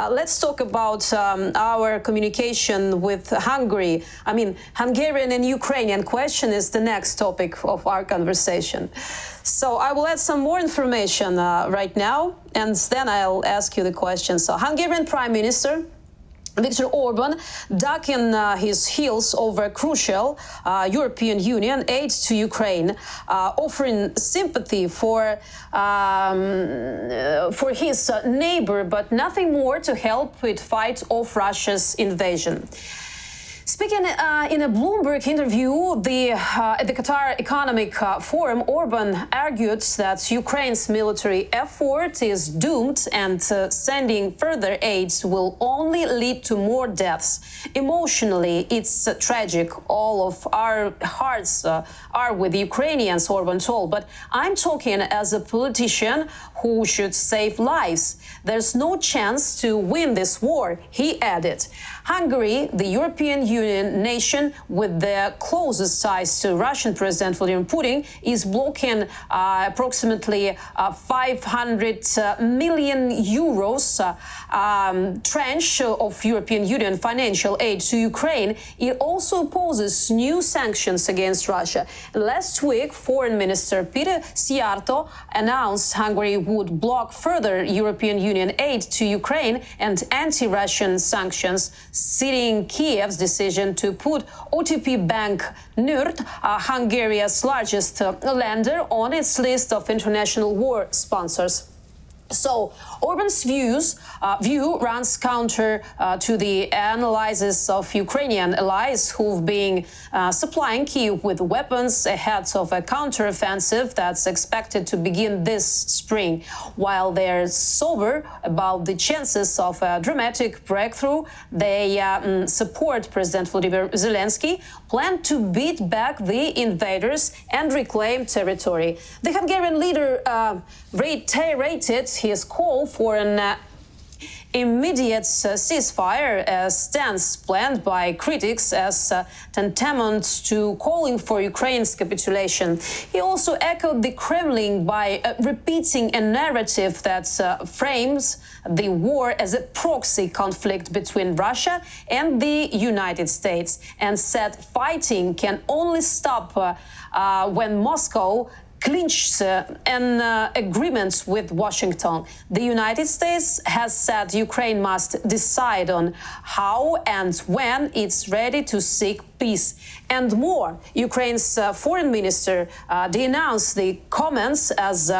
let's talk about our communication with Hungary. I mean, Hungarian and Ukrainian question is the next topic of our conversation. So I will add some more information right now, and then I'll ask you the question. So Hungarian Prime Minister Viktor Orban ducking his heels over crucial European Union aid to Ukraine, offering sympathy for his neighbor, but nothing more to help with fight off Russia's invasion. Speaking in a Bloomberg interview at the Qatar Economic Forum, Orban argued that Ukraine's military effort is doomed and sending further aid will only lead to more deaths. Emotionally, it's tragic. All of our hearts are with the Ukrainians, Orban told. But I'm talking as a politician who should save lives. There's no chance to win this war, he added. Hungary, the European Union nation with the closest ties to Russian President Vladimir Putin, is blocking approximately 500 million euros tranche of European Union financial aid to Ukraine. It also opposes new sanctions against Russia. Last week, Foreign Minister Peter Szijjártó announced Hungary would block further European Union aid to Ukraine and anti-Russian sanctions, citing Kyiv's decision to put OTP bank Nord, Hungary's largest lender, on its list of international war sponsors. So Orban's view runs counter to the analysis of Ukrainian allies who've been supplying Kyiv with weapons ahead of a counteroffensive that's expected to begin this spring. While they're sober about the chances of a dramatic breakthrough, they support President Volodymyr Zelensky, plan to beat back the invaders and reclaim territory. The Hungarian leader reiterated his call for an immediate ceasefire, a stance planned by critics as tantamount to calling for Ukraine's capitulation. He also echoed the Kremlin by repeating a narrative that frames the war as a proxy conflict between Russia and the United States, and said fighting can only stop when Moscow clinches an agreement with Washington. The United States has said Ukraine must decide on how and when it's ready to seek peace. And more, Ukraine's foreign minister denounced the comments as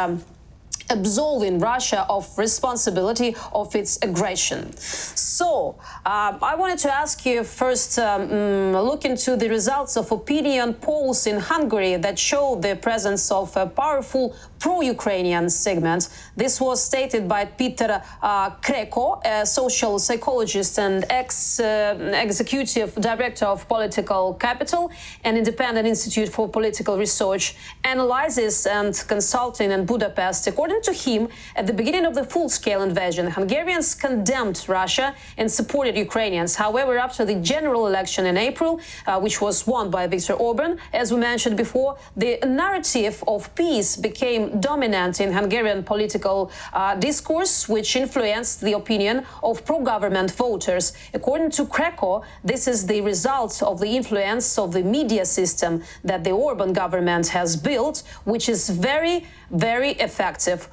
absolving Russia of responsibility of its aggression. So, I wanted to ask you first, look into the results of opinion polls in Hungary that show the presence of a powerful pro-Ukrainian segment. This was stated by Peter Kreko, a social psychologist and executive director of Political Capital, an independent institute for political research, analysis and consulting in Budapest. According to him, at the beginning of the full-scale invasion, Hungarians condemned Russia and supported Ukrainians. However, after the general election in April, which was won by Viktor Orban, as we mentioned before, the narrative of peace became dominant in Hungarian political discourse, which influenced the opinion of pro-government voters. According to Kreko, this is the result of the influence of the media system that the Orban government has built, which is very, very effective.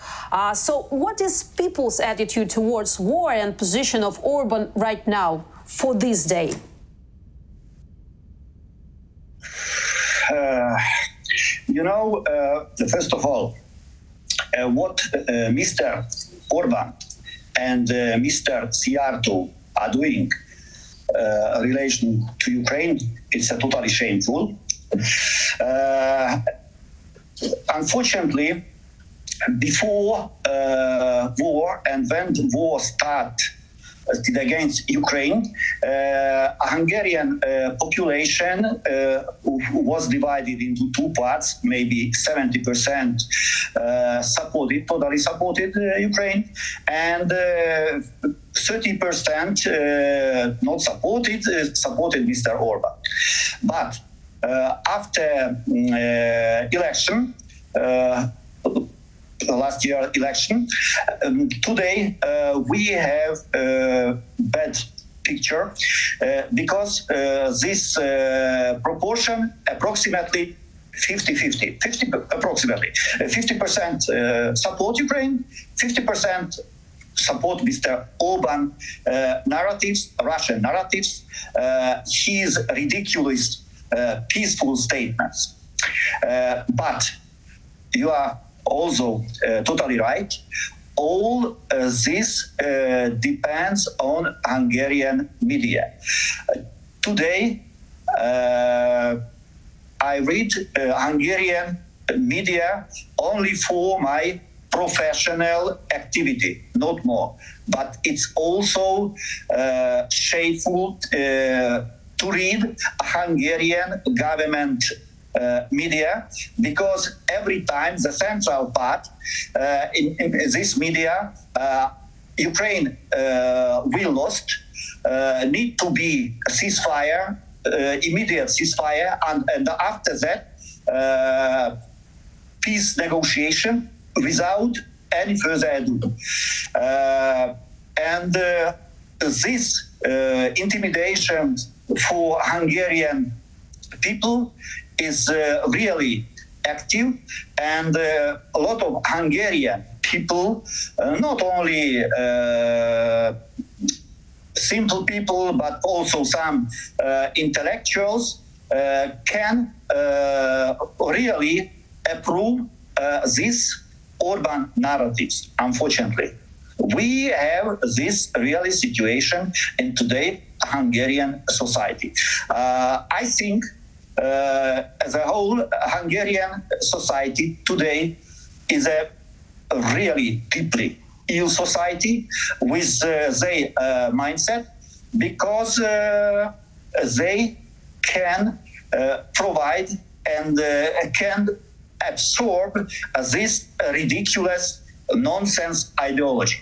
So what is people's attitude towards war and position of Orban right now for this day? First of all, what Mr. Orban and Mr. Szijjártó are doing in relation to Ukraine, it's totally shameful. Unfortunately, before war and when the war started against Ukraine, Hungarian population was divided into two parts. Maybe 70% totally supported Ukraine, and 30% not supported Mr. Orban. But after election, last year election, today we have picture because this proportion approximately 50-50, approximately 50% support Ukraine, 50% support Mr. Orban narratives, Russian narratives, his ridiculous peaceful statements. But you are also totally right. All this depends on Hungarian media. Today, I read Hungarian media only for my professional activity, not more. But it's also shameful to read Hungarian government media, because every time the central part in this media, Ukraine will lost, need to be ceasefire, immediate ceasefire, and after that peace negotiation without any further ado. And this intimidation for Hungarian people is really active, and a lot of Hungarian people, not only simple people, but also some intellectuals, can really approve this Orban narratives. Unfortunately, we have this really situation in today Hungarian society. I think as a whole, Hungarian society today is a really deeply ill society with their mindset, because they can provide and can absorb this ridiculous nonsense ideology.